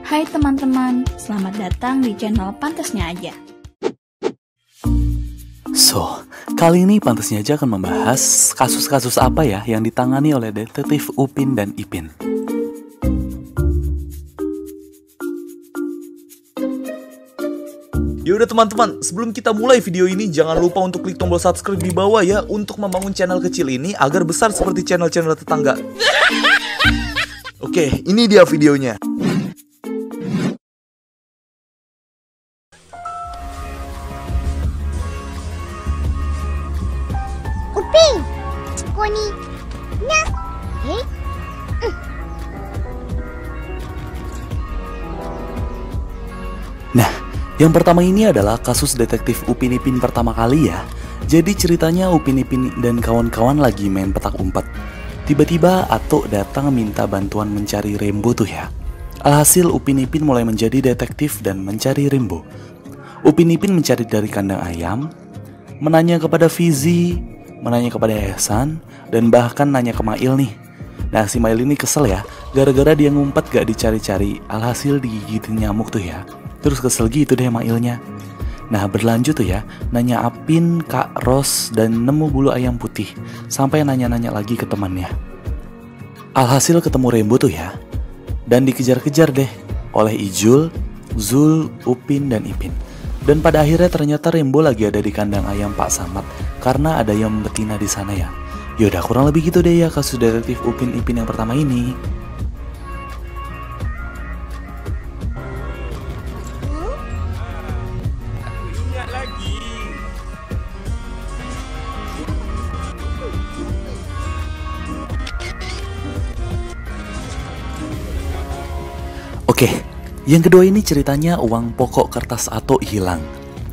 Hai teman-teman, selamat datang di channel Pantasnya Aja. So, kali ini Pantasnya Aja akan membahas kasus-kasus apa ya yang ditangani oleh detektif Upin dan Ipin. Yaudah teman-teman, sebelum kita mulai video ini, jangan lupa untuk klik tombol subscribe di bawah ya, untuk membangun channel kecil ini agar besar seperti channel-channel tetangga. Oke, ini dia videonya. Upin, Koni, nya, hey. Nah, yang pertama ini adalah kasus detektif Upin Ipin pertama kali ya. Jadi ceritanya Upin Ipin dan kawan-kawan lagi main petak umpet. Tiba-tiba Atok datang minta bantuan mencari Rembo tuh ya. Alhasil Upin Ipin mulai menjadi detektif dan mencari Rembo. Upin Ipin mencari dari kandang ayam, menanya kepada Fizi, menanya kepada Ehsan, dan bahkan nanya ke Mail nih. Nah si Mail ini kesel ya, gara-gara dia ngumpet gak dicari-cari, alhasil digigitin nyamuk tuh ya. Terus kesel gitu deh Mailnya. Nah berlanjut tuh ya, nanya Apin, Kak Ros, dan nemu bulu ayam putih. Sampai nanya-nanya lagi ke temannya. Alhasil ketemu Rembo tuh ya. Dan dikejar-kejar deh oleh Ijul, Zul, Upin, dan Ipin. Dan pada akhirnya ternyata Rembo lagi ada di kandang ayam Pak Samad, karena ada ayam betina di sana ya. Yaudah kurang lebih gitu deh ya kasus detektif Upin Ipin yang pertama ini. Oke, yang kedua ini ceritanya uang pokok kertas Atok hilang.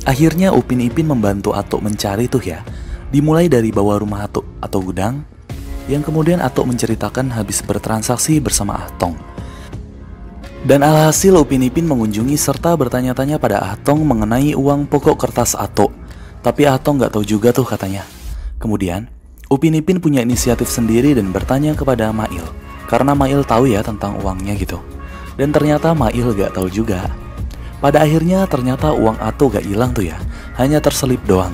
Akhirnya Upin Ipin membantu Atok mencari tuh ya. Dimulai dari bawah rumah Atok atau gudang, yang kemudian Atok menceritakan habis bertransaksi bersama Atong. Dan alhasil Upin Ipin mengunjungi serta bertanya-tanya pada Atong mengenai uang pokok kertas Atok. Tapi Atong gak tahu juga tuh katanya. Kemudian Upin Ipin punya inisiatif sendiri dan bertanya kepada Mail, karena Mail tahu ya tentang uangnya gitu. Dan ternyata Mail gak tahu juga. Pada akhirnya ternyata uang Atok gak hilang tuh ya, hanya terselip doang.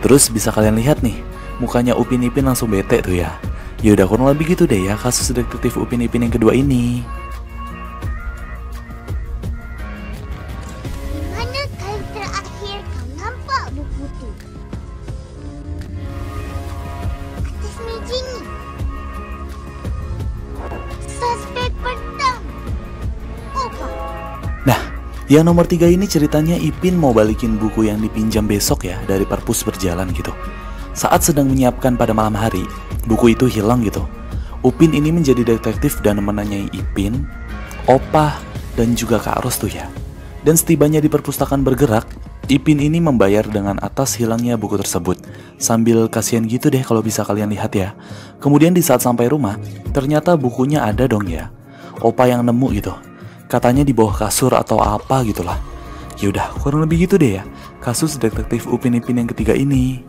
Terus bisa kalian lihat nih, mukanya Upin Ipin langsung bete tuh ya. Yaudah kurang lebih gitu deh ya kasus detektif Upin Ipin yang kedua ini. Mana kali terakhir kau nampak buku tu? Atas meja ni. Suspek pertama. Apa? Nah, yang nomor 3 ini ceritanya Ipin mau balikin buku yang dipinjam besok ya dari perpus berjalan gitu. Saat sedang menyiapkan pada malam hari, buku itu hilang gitu. Upin ini menjadi detektif dan menanyai Ipin, Opah, dan juga Kak Ros tuh ya. Dan setibanya di perpustakaan bergerak, Ipin ini membayar dengan atas hilangnya buku tersebut. Sambil kasihan gitu deh kalau bisa kalian lihat ya. Kemudian di saat sampai rumah, ternyata bukunya ada dong ya. Opah yang nemu gitu. Katanya di bawah kasur atau apa gitulah. Yaudah kurang lebih gitu deh ya kasus detektif Upin Ipin yang ketiga ini.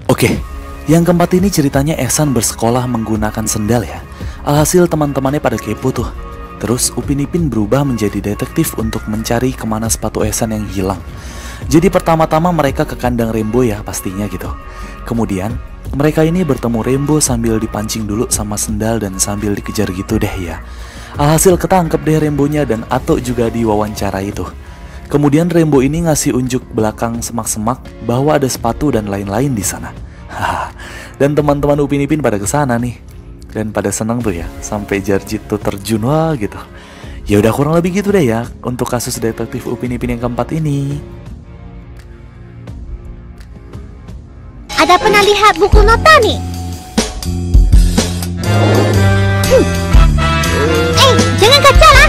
Oke, yang keempat ini ceritanya Ehsan bersekolah menggunakan sendal ya. Alhasil teman-temannya pada kepo tuh. Terus Upin Ipin berubah menjadi detektif untuk mencari kemana sepatu Ehsan yang hilang. Jadi pertama-tama mereka ke kandang Rembo ya pastinya gitu. Kemudian mereka ini bertemu Rembo sambil dipancing dulu sama sendal dan sambil dikejar gitu deh ya. Alhasil ketangkep deh Rembonya dan Atok juga diwawancara itu. Kemudian Rembo ini ngasih unjuk belakang semak-semak bahwa ada sepatu dan lain-lain di sana. Dan teman-teman Upin Ipin pada kesana nih. Dan pada senang tuh ya, sampai Jarjit tuh terjun wah gitu. Ya udah kurang lebih gitu deh ya untuk kasus detektif Upin Ipin yang keempat ini. Ada pernah lihat buku nota ni? Jangan kacau lah.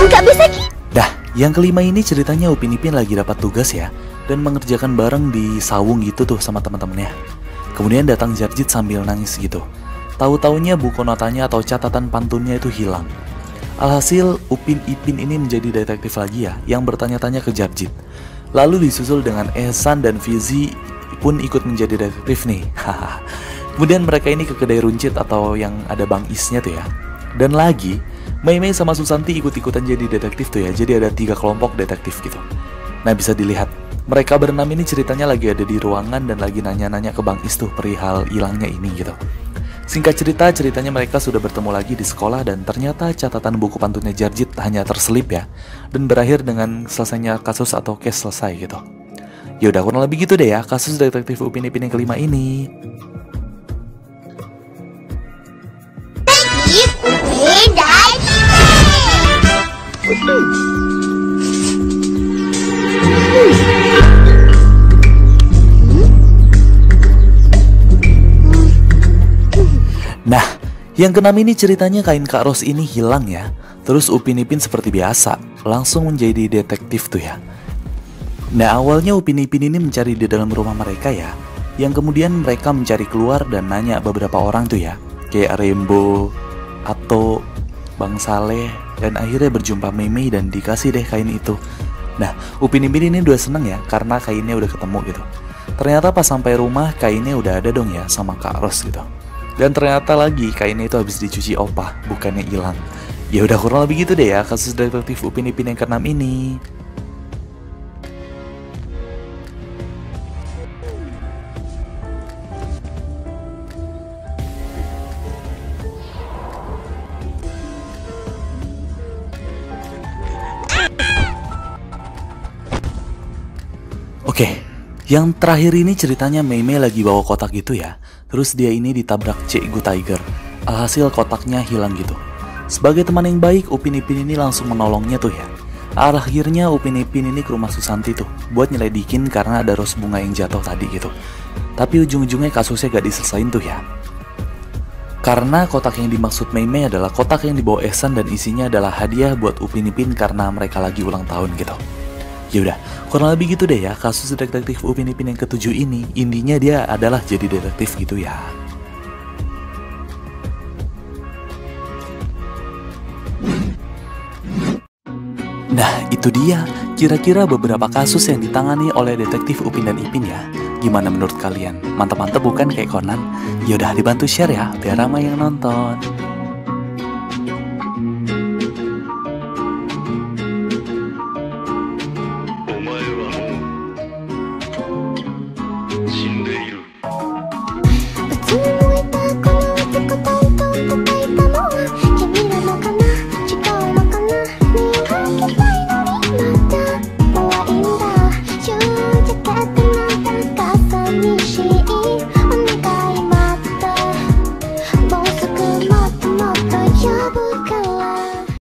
Enggak bisa gitu. Dah, yang kelima ini ceritanya Upin Ipin lagi dapat tugas ya, dan mengerjakan bareng di sawung gitu tuh sama teman-temannya. Kemudian datang Jarjit sambil nangis gitu. Tahu-taunya buku notanya atau catatan pantunnya itu hilang. Alhasil, Upin Ipin ini menjadi detektif lagi ya, yang bertanya-tanya ke Jarjit. Lalu disusul dengan Ehsan dan Fizi pun ikut menjadi detektif nih. Kemudian mereka ini ke kedai runcit atau yang ada Bang Isnya tuh ya. Dan lagi, Mei Mei sama Susanti ikut-ikutan jadi detektif tuh ya. Jadi ada 3 kelompok detektif gitu. Nah, bisa dilihat, mereka berenam ini ceritanya lagi ada di ruangan dan lagi nanya-nanya ke Bang Is tuh perihal hilangnya ini gitu. Singkat cerita, ceritanya mereka sudah bertemu lagi di sekolah dan ternyata catatan buku pantunnya Jarjit hanya terselip ya. Dan berakhir dengan selesainya kasus atau case selesai gitu. Yaudah, kurang lebih gitu deh ya kasus detektif Upin Ipin yang kelima ini. Upin dan Nah, yang keenam ini ceritanya kain Kak Ros ini hilang ya. Terus Upin Ipin seperti biasa, langsung menjadi detektif tuh ya. Nah, awalnya Upin Ipin ini mencari di dalam rumah mereka ya. Yang kemudian mereka mencari keluar dan nanya beberapa orang tuh ya. Kayak Rembo, Ato, Bang Saleh, dan akhirnya berjumpa Mei Mei dan dikasih deh kain itu. Nah, Upin Ipin ini udah seneng ya karena kainnya udah ketemu gitu. Ternyata pas sampai rumah kainnya udah ada dong ya sama Kak Ros gitu. Dan ternyata lagi kainnya itu habis dicuci Opa, bukannya hilang. Ya udah kurang lebih gitu deh ya kasus detektif Upin Ipin yang keenam ini. Oke, yang terakhir ini ceritanya Mei Mei lagi bawa kotak gitu ya. Terus dia ini ditabrak Cikgu Tiger. Alhasil kotaknya hilang gitu. Sebagai teman yang baik, Upin Ipin ini langsung menolongnya tuh ya. Akhirnya Upin Ipin ini ke rumah Susanti tuh buat nyelidikin karena ada ros bunga yang jatuh tadi gitu. Tapi ujung-ujungnya kasusnya gak diselesain tuh ya. Karena kotak yang dimaksud Mei Mei adalah kotak yang dibawa Ehsan dan isinya adalah hadiah buat Upin Ipin karena mereka lagi ulang tahun gitu. Yaudah, kurang lebih gitu deh ya kasus detektif Upin Ipin yang ke-7 ini. Intinya dia adalah jadi detektif gitu ya. Nah, itu dia kira-kira beberapa kasus yang ditangani oleh detektif Upin dan Ipin ya. Gimana menurut kalian? Mantap-mantap bukan kayak Conan? Yaudah, dibantu share ya biar ramai yang nonton.